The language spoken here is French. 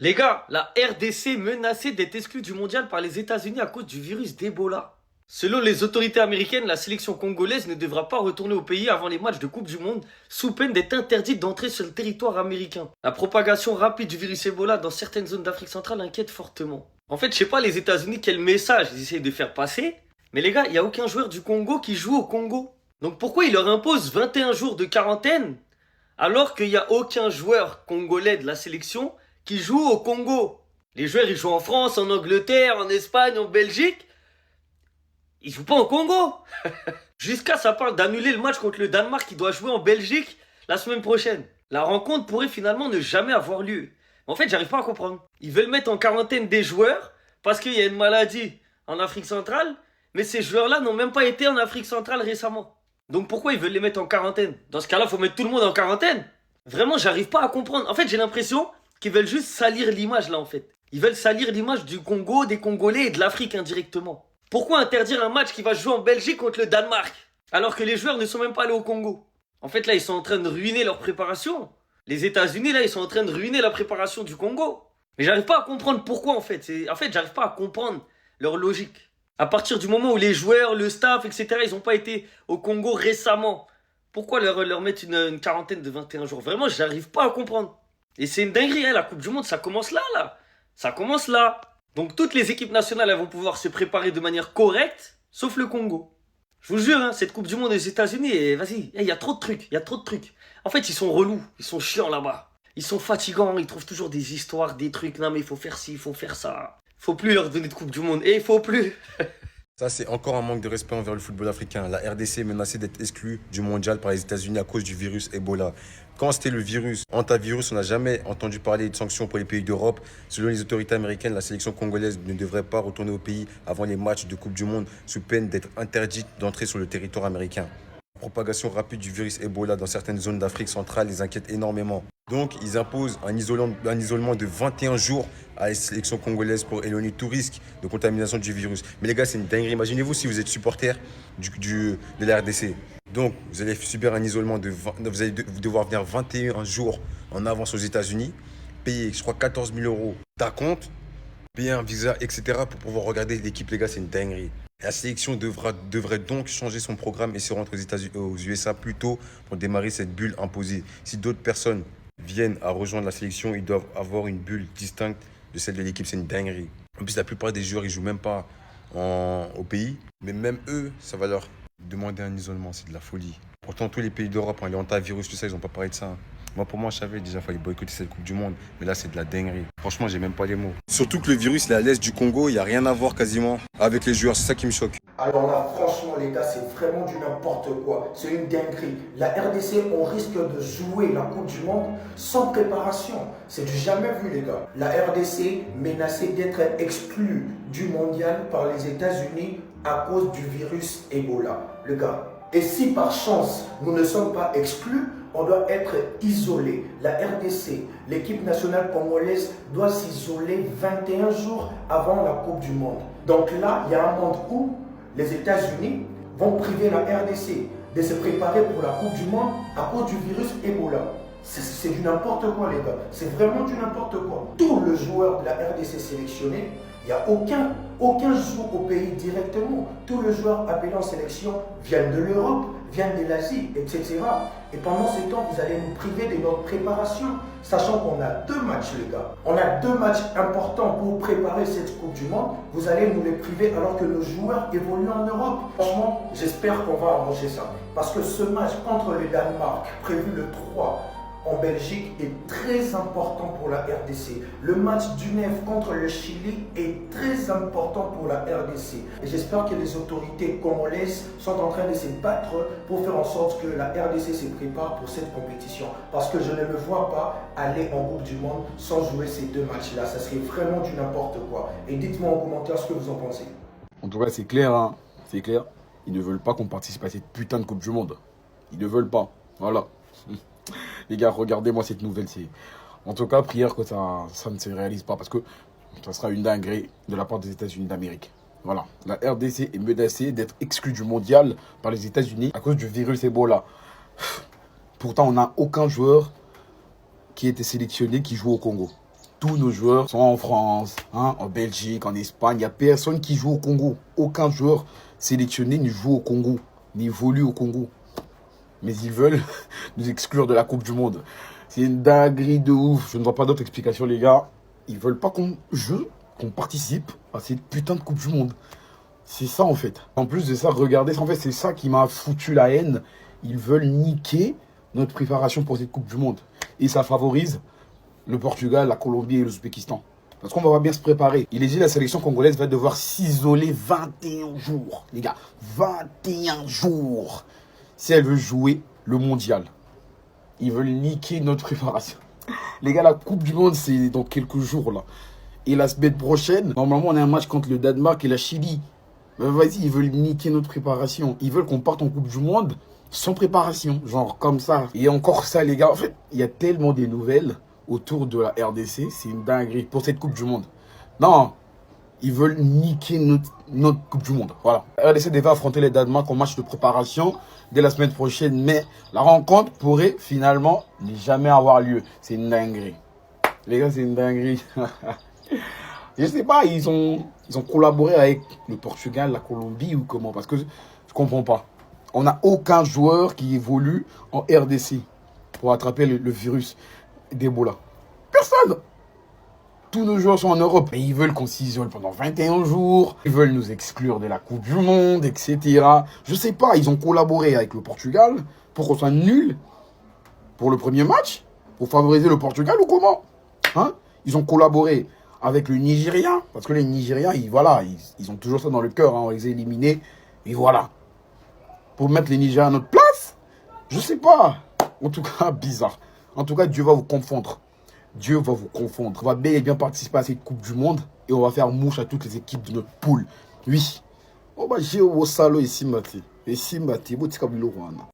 Les gars, la RDC menacée d'être exclue du mondial par les États-Unis à cause du virus d'Ebola. Selon les autorités américaines, la sélection congolaise ne devra pas retourner au pays avant les matchs de Coupe du Monde, sous peine d'être interdite d'entrer sur le territoire américain. La propagation rapide du virus Ebola dans certaines zones d'Afrique centrale inquiète fortement. En fait, je sais pas les États-Unis quel message ils essayent de faire passer, mais les gars, il n'y a aucun joueur du Congo qui joue au Congo. Donc pourquoi ils leur imposent 21 jours de quarantaine alors qu'il n'y a aucun joueur congolais de la sélection qui joue au Congo? Les joueurs, ils jouent en France, en Angleterre, en Espagne, en Belgique. Ils jouent pas au Congo. Jusqu'à ça parle d'annuler le match contre le Danemark qui doit jouer en Belgique la semaine prochaine. La rencontre pourrait finalement ne jamais avoir lieu. En fait, j'arrive pas à comprendre. Ils veulent mettre en quarantaine des joueurs parce qu'il y a une maladie en Afrique centrale, mais ces joueurs-là n'ont même pas été en Afrique centrale récemment. Donc pourquoi ils veulent les mettre en quarantaine? Dans ce cas-là, faut mettre tout le monde en quarantaine. Vraiment, j'arrive pas à comprendre. En fait, j'ai l'impression qu'ils veulent juste salir l'image là en fait. Ils veulent salir l'image du Congo, des Congolais et de l'Afrique indirectement. Pourquoi interdire un match qui va se jouer en Belgique contre le Danemark alors que les joueurs ne sont même pas allés au Congo? En fait là, ils sont en train de ruiner leur préparation. Les États-Unis là, ils sont en train de ruiner la préparation du Congo. Mais j'arrive pas à comprendre pourquoi en fait. En fait, j'arrive pas à comprendre leur logique. À partir du moment où les joueurs, le staff, etc., ils n'ont pas été au Congo récemment, pourquoi leur mettre une quarantaine de 21 jours? Vraiment, j'arrive pas à comprendre. Et c'est une dinguerie, hein, la Coupe du Monde, ça commence là, là. Ça commence là. Donc toutes les équipes nationales, elles vont pouvoir se préparer de manière correcte, sauf le Congo. Je vous jure, hein, cette Coupe du Monde des États-Unis, vas-y, il y a trop de trucs, il y a trop de trucs. En fait, ils sont relous, ils sont chiants là-bas. Ils sont fatigants, ils trouvent toujours des histoires, des trucs. Non mais il faut faire ci, il faut faire ça. Faut plus leur donner de Coupe du Monde. Et il faut plus. Ça, c'est encore un manque de respect envers le football africain. La RDC est menacée d'être exclue du mondial par les États-Unis à cause du virus Ebola. Quand c'était le virus, antivirus, on n'a jamais entendu parler de sanctions pour les pays d'Europe. Selon les autorités américaines, la sélection congolaise ne devrait pas retourner au pays avant les matchs de Coupe du Monde, sous peine d'être interdite d'entrer sur le territoire américain. La propagation rapide du virus Ebola dans certaines zones d'Afrique centrale les inquiète énormément. Donc, ils imposent un isolement de 21 jours à la sélection congolaise pour éloigner tout risque de contamination du virus. Mais les gars, c'est une dinguerie. Imaginez-vous si vous êtes supporter de la RDC. Donc, vous allez subir un isolement vous allez devoir venir 21 jours en avance aux États-Unis, payer, je crois, 14 000 euros d'acompte, payer un visa, etc. pour pouvoir regarder l'équipe. Les gars, c'est une dinguerie. La sélection devrait donc changer son programme et se rendre aux USA plus tôt pour démarrer cette bulle imposée. Si d'autres personnes viennent à rejoindre la sélection, ils doivent avoir une bulle distincte de celle de l'équipe. C'est une dinguerie. En plus, la plupart des joueurs, ils jouent même pas au pays. Mais même eux, ça va leur demander un isolement. C'est de la folie. Pourtant, tous les pays d'Europe, hein, les antivirus, tout ça, ils n'ont pas parlé de ça, hein. Moi, pour moi, je savais déjà qu'il fallait boycotter cette Coupe du Monde. Mais là, c'est de la dinguerie. Franchement, j'ai même pas les mots. Surtout que le virus, il est à l'est du Congo. Il n'y a rien à voir quasiment avec les joueurs. C'est ça qui me choque. Alors là, franchement, les gars, c'est vraiment du n'importe quoi. C'est une dinguerie. La RDC, on risque de jouer la Coupe du Monde sans préparation. C'est du jamais vu, les gars. La RDC menacée d'être exclue du mondial par les États-Unis à cause du virus Ebola. Les gars, et si par chance nous ne sommes pas exclus, on doit être isolé. La RDC, l'équipe nationale congolaise, doit s'isoler 21 jours avant la Coupe du Monde. Donc là, il y a un monde où les États-Unis vont priver la RDC de se préparer pour la Coupe du Monde à cause du virus Ebola. C'est du n'importe quoi, les gars. C'est vraiment du n'importe quoi. Tous les joueurs de la RDC sélectionnés, il n'y a aucun joue au pays directement. Tous les joueurs appelés en sélection viennent de l'Europe, viennent de l'Asie, etc. Et pendant ce temps, vous allez nous priver de notre préparation, sachant qu'on a deux matchs, les gars. On a deux matchs importants pour préparer cette Coupe du Monde. Vous allez nous les priver alors que nos joueurs évoluent en Europe. Franchement, j'espère qu'on va arranger ça. Parce que ce match contre le Danemark, prévu le 3 en Belgique, est très important pour la RDC. Le match du 9 contre le Chili est très important pour la RDC. Et j'espère que les autorités congolaises sont en train de se battre pour faire en sorte que la RDC se prépare pour cette compétition. Parce que je ne me vois pas aller en Coupe du Monde sans jouer ces deux matchs-là. Ça serait vraiment du n'importe quoi. Et dites-moi en commentaire ce que vous en pensez. En tout cas, c'est clair, hein. C'est clair. Ils ne veulent pas qu'on participe à cette putain de Coupe du Monde. Ils ne veulent pas. Voilà. Les gars, regardez-moi cette nouvelle. En tout cas, prière que ça ne se réalise pas parce que ça sera une dinguerie de la part des États-Unis d'Amérique. Voilà. La RDC est menacée d'être exclue du mondial par les États-Unis à cause du virus Ebola. Pourtant, on n'a aucun joueur qui a été sélectionné qui joue au Congo. Tous nos joueurs sont en France, hein, en Belgique, en Espagne. Il n'y a personne qui joue au Congo. Aucun joueur sélectionné ne joue au Congo, n'évolue au Congo. Mais ils veulent nous exclure de la Coupe du Monde. C'est une dinguerie de ouf. Je ne vois pas d'autre explication, les gars. Ils veulent pas qu'on joue, qu'on participe à cette putain de Coupe du Monde. C'est ça, en fait. En plus de ça, regardez, en fait, c'est ça qui m'a foutu la haine. Ils veulent niquer notre préparation pour cette Coupe du Monde. Et ça favorise le Portugal, la Colombie et l'Ouzbékistan. Parce qu'on va bien se préparer. Il est dit que la sélection congolaise va devoir s'isoler 21 jours. Les gars, 21 jours. Si elle veut jouer le mondial. Ils veulent niquer notre préparation. Les gars, la Coupe du Monde, c'est dans quelques jours, là. Et la semaine prochaine, normalement, on a un match contre le Danemark et la Chili. Ben, vas-y, ils veulent niquer notre préparation. Ils veulent qu'on parte en Coupe du Monde sans préparation. Genre, comme ça. Et encore ça, les gars. En fait, il y a tellement des nouvelles autour de la RDC. C'est une dinguerie pour cette Coupe du Monde. Non, ils veulent niquer notre Coupe du Monde. Voilà. La RDC devait affronter les Danemark en match de préparation dès la semaine prochaine. Mais la rencontre pourrait finalement ne jamais avoir lieu. C'est une dinguerie. Les gars, c'est une dinguerie. Je sais pas, ils ont collaboré avec le Portugal, la Colombie ou comment. Parce que je comprends pas. On n'a aucun joueur qui évolue en RDC pour attraper le virus d'Ebola. Personne. Tous nos joueurs sont en Europe. Et ils veulent qu'on s'isole pendant 21 jours. Ils veulent nous exclure de la Coupe du Monde, etc. Je sais pas, ils ont collaboré avec le Portugal pour qu'on soit nul pour le premier match, pour favoriser le Portugal ou comment, hein? Ils ont collaboré avec le Nigeria, parce que les Nigériens, ils ont toujours ça dans le cœur, hein, on les a éliminés, et voilà. Pour mettre les Nigériens à notre place, je sais pas. En tout cas, bizarre. En tout cas, Dieu va vous confondre. Dieu va vous confondre. On va bel et bien participer à cette Coupe du Monde, et on va faire mouche à toutes les équipes de notre poule. Oui. Oh bah j'ai au salo ici, Mati. Ici, Mati,